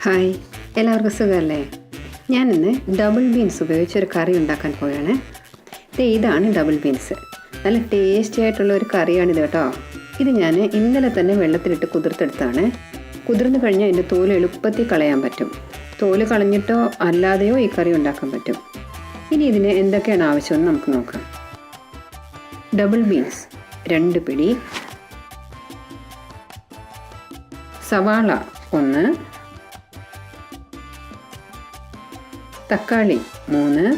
Hi, എല്ലാവർക്കും സുഖമല്ലേ? ഞാനിന്ന് ഡബിൾ ബീൻസ് ഉപയോഗിച്ചൊരു കറി ഉണ്ടാക്കാൻ പോവുകയാണ്. ഇതാണ് ഡബിൾ ബീൻസ്. നല്ല ടേസ്റ്റി ആയിട്ടുള്ള ഒരു കറിയാണിത് കേട്ടോ. ഇത് ഞാൻ ഇന്നലെ തന്നെ വെള്ളത്തിലിട്ട് കുതിർത്തെടുത്താണ്. കുതിർന്നു കഴിഞ്ഞാൽ ഇതിൻ്റെ തോല് എളുപ്പത്തിൽ കളയാൻ പറ്റും. തോല് കളഞ്ഞിട്ടോ അല്ലാതെയോ ഈ കറി ഉണ്ടാക്കാൻ പറ്റും. ഇനി ഇതിന് എന്തൊക്കെയാണ് ആവശ്യമെന്ന് നമുക്ക് നോക്കാം. ഡബിൾ ബീൻസ് 2 പിടി, സവാള 1, തക്കാളി 3,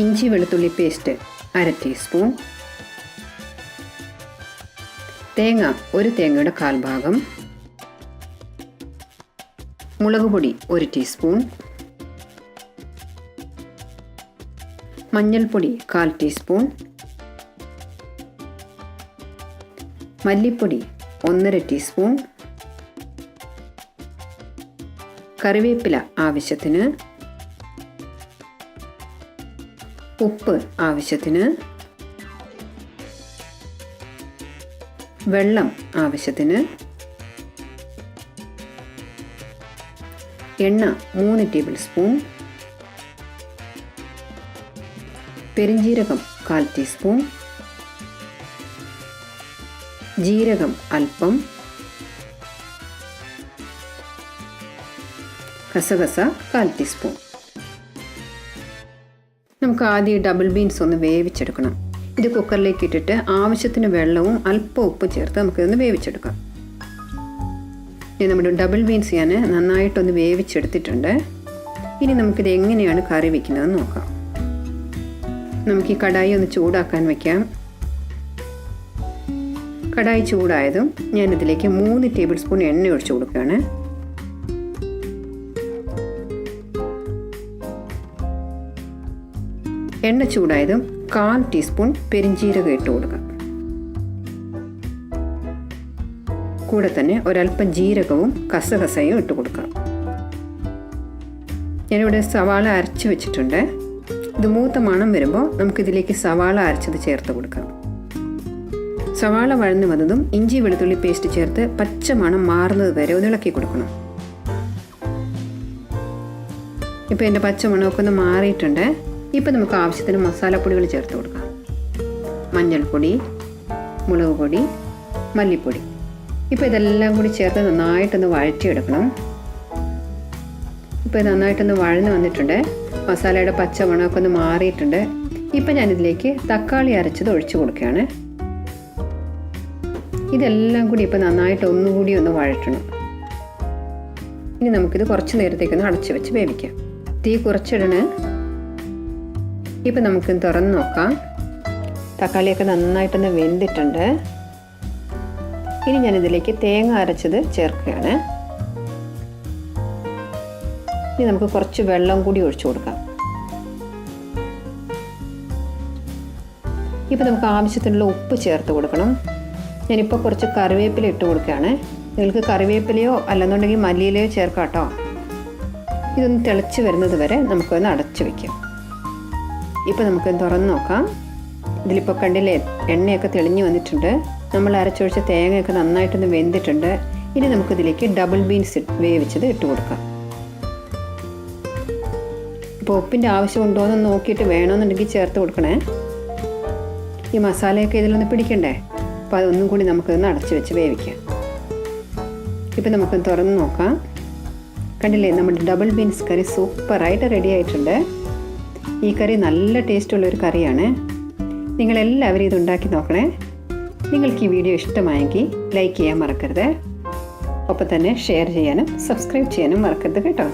ഇഞ്ചി വെളുത്തുള്ളി പേസ്റ്റ് 1/2 ടീസ്പൂൺ, തേങ്ങ 1 തേങ്ങയുടെ 1/4 ഭാഗം, മുളക് പൊടി 1 ടീസ്പൂൺ, മഞ്ഞൾപ്പൊടി 1/4 ടീസ്പൂൺ, മല്ലിപ്പൊടി 1/2 ടീസ്പൂൺ, കറിവേപ്പില ആവശ്യത്തിന്, ഉപ്പ് ആവശ്യത്തിന്, വെള്ളം ആവശ്യത്തിന്, എണ്ണ 3 ടേബിൾ സ്പൂൺ, പെരിഞ്ജീരകം 1/4 ടീസ്പൂൺ, ജീരകം അല്പം, കസകസ 1/4 ടീസ്പൂൺ. നമുക്ക് ആദ്യം ഡബിൾ ബീൻസ് ഒന്ന് വേവിച്ചെടുക്കണം. ഇത് കുക്കറിലേക്ക് ഇട്ടിട്ട് ആവശ്യത്തിന് വെള്ളവും അല്പം ഉപ്പും ചേർത്ത് നമുക്കിതൊന്ന് വേവിച്ചെടുക്കാം. നമ്മുടെ ഡബിൾ ബീൻസ് ഞാൻ നന്നായിട്ടൊന്ന് വേവിച്ചെടുത്തിട്ടുണ്ട്. ഇനി നമുക്കിത് എങ്ങനെയാണ് കറി വയ്ക്കുന്നതെന്ന് നോക്കാം. നമുക്ക് ഈ കടായി ഒന്ന് ചൂടാക്കാൻ വയ്ക്കാം. കടായി ചൂടായതും ഞാനിതിലേക്ക് 3 ടേബിൾ സ്പൂൺ എണ്ണ ഒഴിച്ചു കൊടുക്കുകയാണ്. എണ്ണ ചൂടായതും 1/4 ടീസ്പൂൺ പെരിഞ്ജീരകം ഇട്ട് കൊടുക്കാം. കൂടെ തന്നെ ഒരല്പം ജീരകവും കസകസയും ഇട്ട് കൊടുക്കാം. ഞാനിവിടെ സവാള അരച്ച് വെച്ചിട്ടുണ്ട്. ഇത് മൂത്ത മണം വരുമ്പോൾ നമുക്കിതിലേക്ക് സവാള അരച്ചത് ചേർത്ത് കൊടുക്കാം. സവാള വഴന്നു വന്നതും ഇഞ്ചി വെളുത്തുള്ളി പേസ്റ്റ് ചേർത്ത് പച്ച മണം മാറുന്നത് വരെ ഒന്ന് ഇളക്കി കൊടുക്കണം. ഇപ്പോൾ എൻ്റെ പച്ച മണമൊക്കെ ഒന്ന് മാറിയിട്ടുണ്ട്. ഇപ്പോൾ നമുക്ക് ആവശ്യത്തിന് മസാലപ്പൊടികൾ ചേർത്ത് കൊടുക്കാം. മഞ്ഞൾപ്പൊടി, മുളക് പൊടി, മല്ലിപ്പൊടി. ഇപ്പോൾ ഇതെല്ലാം കൂടി ചേർത്ത് നന്നായിട്ടൊന്ന് വഴറ്റിയെടുക്കണം. ഇപ്പോൾ നന്നായിട്ടൊന്ന് വഴന്ന് വന്നിട്ടുണ്ട്. മസാലയുടെ പച്ച മണമൊക്കെ ഒന്ന് മാറിയിട്ടുണ്ട്. ഇപ്പോൾ ഞാനിതിലേക്ക് തക്കാളി അരച്ചത് ഒഴിച്ചു കൊടുക്കുകയാണ്. ഇതെല്ലാം കൂടി ഇപ്പോൾ നന്നായിട്ട് ഒന്നുകൂടി ഒന്ന് വഴറ്റണം. ഇനി നമുക്കിത് കുറച്ച് നേരത്തേക്കൊന്ന് അടച്ചു വെച്ച് വേവിക്കാം. തീ കുറച്ചിടണേ. ഇപ്പം നമുക്ക് തുറന്ന് നോക്കാം. തക്കാളിയൊക്കെ നന്നായിട്ടൊന്ന് വെന്തിട്ടുണ്ട്. ഇനി ഞാനിതിലേക്ക് തേങ്ങ അരച്ചത് ചേർക്കുകയാണ്. ഇനി നമുക്ക് കുറച്ച് വെള്ളം കൂടി ഒഴിച്ചു കൊടുക്കാം. ഇപ്പം നമുക്ക് ആവശ്യത്തിനുള്ള ഉപ്പ് ചേർത്ത് കൊടുക്കണം. ഞാനിപ്പോൾ കുറച്ച് കറിവേപ്പില ഇട്ട് കൊടുക്കുകയാണ്. നിങ്ങൾക്ക് കറിവേപ്പിലയോ അല്ലെന്നുണ്ടെങ്കിൽ മല്ലിയിലയോ ചേർക്കാം കേട്ടോ. ഇതൊന്ന് തിളച്ച് വരുന്നത് വരെ നമുക്കൊന്ന് അടച്ചു വയ്ക്കാം. ഇപ്പോൾ നമുക്ക് തുറന്ന് നോക്കാം. ഇതിലിപ്പോൾ കണ്ടില്ലേ, എണ്ണയൊക്കെ തെളിഞ്ഞു വന്നിട്ടുണ്ട്. നമ്മൾ അരച്ചൊഴിച്ച തേങ്ങയൊക്കെ നന്നായിട്ടൊന്ന് വെന്തിട്ടുണ്ട്. ഇനി നമുക്കിതിലേക്ക് ഡബിൾ ബീൻസ് വേവിച്ചത് ഇട്ട് കൊടുക്കാം. ഇപ്പോൾ ഉപ്പിൻ്റെ ആവശ്യമുണ്ടോ എന്ന് നോക്കിയിട്ട് വേണമെന്നുണ്ടെങ്കിൽ ചേർത്ത് കൊടുക്കണേ. ഈ മസാലയൊക്കെ ഇതിലൊന്ന് പിടിക്കണ്ടേ. അപ്പോൾ അതൊന്നും കൂടി നമുക്കൊന്ന് അടച്ചു വെച്ച് വേവിക്കാം. ഇപ്പം നമുക്ക് തുറന്ന് നോക്കാം. കണ്ടില്ലേ, നമ്മുടെ ഡബിൾ ബീൻസ് കറി സൂപ്പറായിട്ട് റെഡി ആയിട്ടുണ്ട്. ഈ കറി നല്ല ടേസ്റ്റുള്ളൊരു കറിയാണ്. നിങ്ങളെല്ലാവരും ഇത് ഉണ്ടാക്കി നോക്കണേ. നിങ്ങൾക്ക് ഈ വീഡിയോ ഇഷ്ടമായെങ്കിൽ ലൈക്ക് ചെയ്യാൻ മറക്കരുത്. ഒപ്പം തന്നെ ഷെയർ ചെയ്യാനും സബ്സ്ക്രൈബ് ചെയ്യാനും മറക്കരുത് കേട്ടോ.